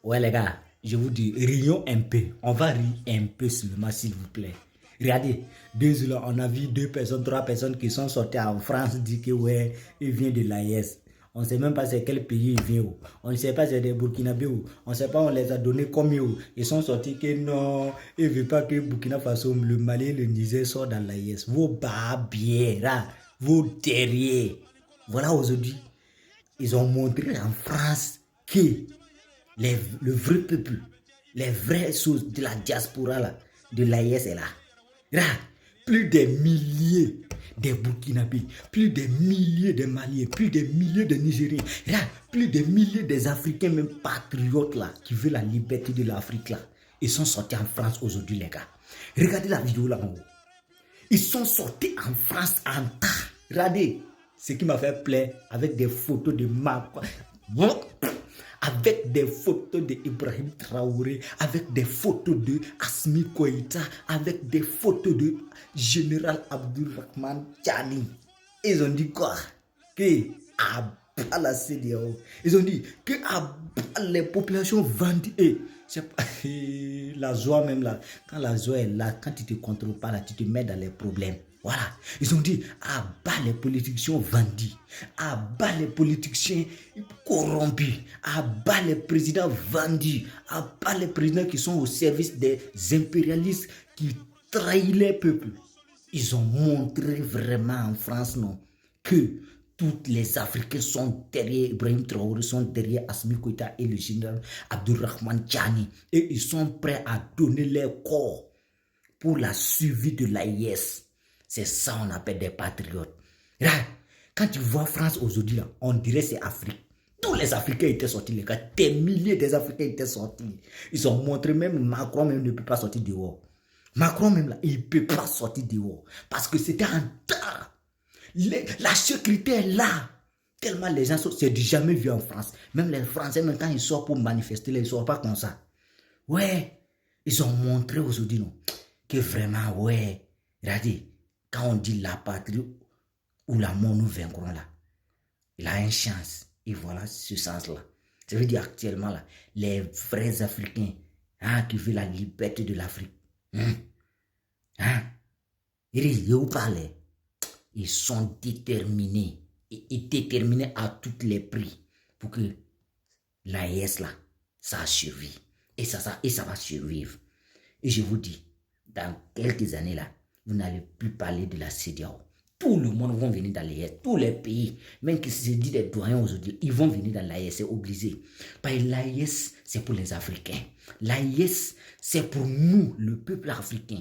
Ouais, les gars, je vous dis, rions un peu. On va rire un peu seulement, s'il vous plaît. Regardez, désolé, on a vu 2 personnes, 3 personnes qui sont sorties en France, dit que ouais, ils viennent de l'AES. On ne sait même pas c'est quel pays ils viennent. On ne sait pas c'est des Burkinabés. On ne sait pas on les a donnés combien. Ils sont sortis que non, ils ne veulent pas que Burkina Faso, le Mali et le Niger sortent dans l'AES. Vos barbiers, là, vos terriers. Voilà aujourd'hui, ils ont montré en France que le vrai peuple, les vraies choses de la diaspora là, de l'AES est là. Là, plus des milliers des Burkinabés, plus des milliers de Maliens, plus des milliers de Nigériens, là, plus des milliers des Africains, même patriotes là, qui veulent la liberté de l'Afrique là. Ils sont sortis en France aujourd'hui, les gars. Regardez la vidéo là en haut. Ils sont sortis en France en tas. Regardez ce qui m'a fait plaisir avec des photos de Macron. Avec des photos de Ibrahim Traoré, avec des photos de Assimi Goïta, avec des photos de Général Abdurrahman Tchani. Ils ont dit quoi? Que à la CDAO. Ils ont dit que les populations vendent. C'est pas la joie même là. Quand la joie est là, quand tu ne te contrôles pas là, tu te mets dans les problèmes. Voilà. Ils ont dit à bas les politiciens vendus, à bas les politiciens corrompus, à bas les présidents vendus, à bas les présidents qui sont au service des impérialistes qui trahissent les peuples. Ils ont montré vraiment en France, non, que tous les Africains sont derrière Ibrahim Traoré, sont derrière Assimi Goïta et le général Abdurrahman Tchani. Et ils sont prêts à donner leur corps pour la survie de l'AIS. C'est ça on appelle des patriotes. Là, quand tu vois France aujourd'hui, on dirait c'est Afrique. Tous les Africains étaient sortis, les gars. Des milliers des Africains étaient sortis. Ils ont montré, même Macron même ne peut pas sortir dehors. Macron même là, il ne peut pas sortir dehors. Parce que c'était un tas. La sécurité est là. Tellement les gens sont, c'est du jamais vu en France. Même les Français, même quand ils sortent pour manifester, ils ne sortent pas comme ça. Ouais, ils ont montré aujourd'hui, non, que vraiment, ouais, regardez, quand on dit la patrie ou la mort nous vaincrons là, il a une chance. Et voilà ce sens-là. Ça veut dire actuellement là, les vrais Africains qui veulent la liberté de l'Afrique, ils sont déterminés et déterminés à tous les prix pour que l'AES là, ça survive. Et ça va survivre. Et je vous dis, dans quelques années là, vous n'allez plus parler de la CEDEAO. Tout le monde va venir dans l'AES, tous les pays, même qui se disent des doyens aujourd'hui, ils vont venir dans l'AES, c'est obligé. Parce que l'AES, c'est pour les Africains. L'AES, c'est pour nous, le peuple africain.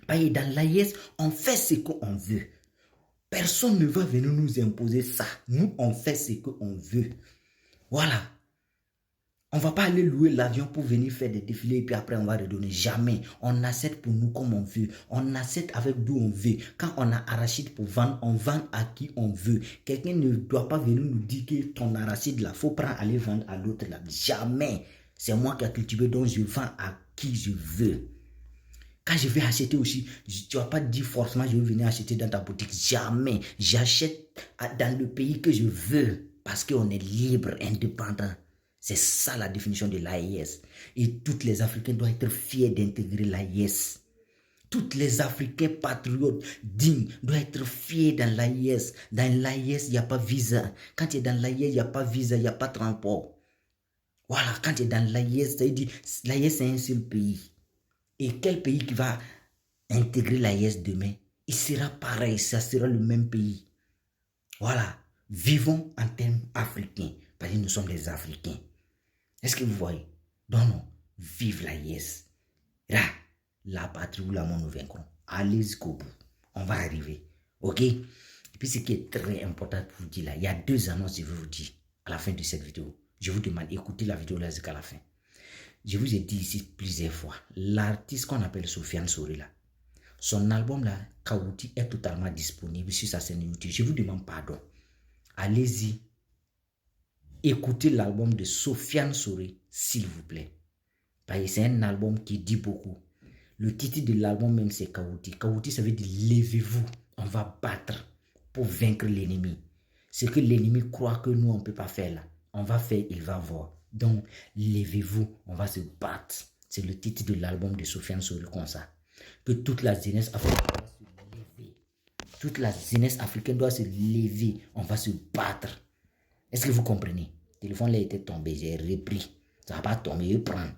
Parce que dans l'AES, on fait ce qu'on veut. Personne ne va venir nous imposer ça. Nous, on fait ce qu'on veut. Voilà. On ne va pas aller louer l'avion pour venir faire des défilés et puis après on va redonner. Jamais. On achète pour nous comme on veut. On achète avec d'où on veut. Quand on a arachide pour vendre, on vend à qui on veut. Quelqu'un ne doit pas venir nous dire que ton arachide là, il faut prendre aller vendre à l'autre là. Jamais. C'est moi qui ai cultivé, donc je vends à qui je veux. Quand je vais acheter aussi, tu ne vas pas dire forcément je vais venir acheter dans ta boutique. Jamais. J'achète dans le pays que je veux parce qu'on est libre, indépendant. C'est ça la définition de l'AES. Et tous les Africains doivent être fiers d'intégrer l'AES. Tous les Africains patriotes dignes doivent être fiers dans l'AES. Dans l'AES, il n'y a pas visa. Quand tu es dans l'AES, il n'y a pas visa, il n'y a pas transport. Voilà, quand tu es dans l'AES, ça veut dire l'AES c'est un seul pays. Et quel pays qui va intégrer l'AES demain? Il sera pareil, ça sera le même pays. Voilà, vivons en termes africains, parce que nous sommes des Africains. Est-ce que vous voyez? Non, vive l'AES. Là, la patrie ou la mort nous vaincrons. Allez jusqu'au bout. On va arriver. Ok? Et puis ce qui est très important pour vous dire là, il y a 2 annonces que je vais vous dire à la fin de cette vidéo. Je vous demande, écoutez la vidéo là jusqu'à la fin. Je vous ai dit ici plusieurs fois, l'artiste qu'on appelle Sofiane Soré là, son album là, Kawuti, est totalement disponible sur sa chaîne YouTube. Je vous demande pardon. Allez-y. Écoutez l'album de Sofiane Soré, s'il vous plaît. Parce que c'est un album qui dit beaucoup. Le titre de l'album même c'est Kawuti. Kawuti ça veut dire levez-vous, on va battre pour vaincre l'ennemi. Ce que l'ennemi croit que nous on ne peut pas faire là, on va faire, il va voir. Donc, levez-vous, on va se battre. C'est le titre de l'album de Sofiane Sori comme ça. Que toute la jeunesse africaine doit se lever. Toute la jeunesse africaine doit se lever. On va se battre. Est-ce que vous comprenez? Le téléphone là était tombé, j'ai repris. Ça va pas tomber, je prends.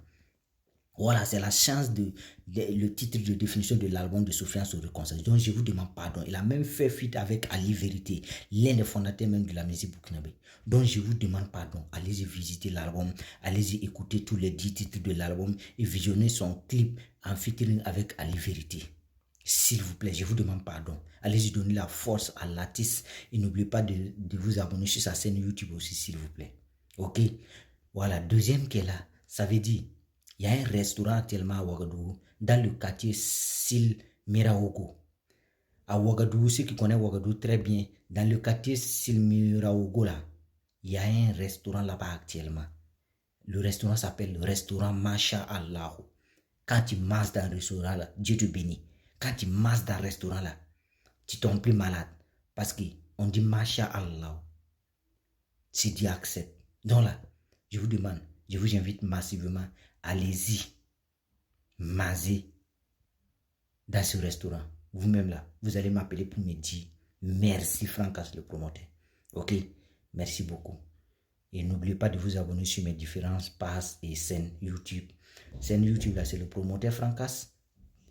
Voilà, c'est la chance le titre de définition de l'album de Sofiane Sori Conseil. Donc, je vous demande pardon. Il a même fait fuite avec Ali Vérité, l'un des fondateurs même de la musique burkinabé. Donc, je vous demande pardon. Allez-y visiter l'album, allez-y écouter tous les 10 titres de l'album et visionner son clip en featuring avec Ali Vérité. S'il vous plaît, je vous demande pardon. Allez-y donner la force à l'artiste et n'oubliez pas de vous abonner sur sa chaîne YouTube aussi, s'il vous plaît. Ok? Voilà, deuxième qui est là, ça veut dire, il y a un restaurant actuellement à Ouagadougou, dans le quartier Sil Miraogo. À Ouagadougou, ceux qui connaissent Ouagadougou très bien, dans le quartier Sil Miraogo là, il y a un restaurant là-bas actuellement. Le restaurant s'appelle le restaurant Masha Allah. Quand tu manges dans le restaurant là, Dieu te bénit. Quand tu manges dans le restaurant là, tu tombes plus malade. Parce qu'on dit Masha Allah. Si Dieu accepte. Donc là, je vous demande, je vous invite massivement, allez-y, mangez dans ce restaurant. Vous-même là, vous allez m'appeler pour me dire merci Francas le promoteur. Ok, merci beaucoup. Et n'oubliez pas de vous abonner sur mes différentes pages et chaînes YouTube. Chaîne YouTube là, c'est le promoteur Francas.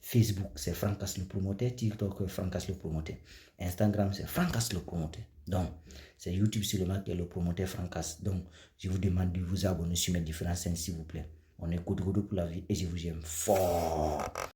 Facebook, c'est Francas le promoteur. TikTok, Francas le promoteur. Instagram, c'est Francas le promoteur. Donc, c'est YouTube seulement qui est le promoteur Francas. Donc, je vous demande de vous abonner sur mes différentes chaînes, s'il vous plaît. On est coup de pour la vie et je vous aime fort.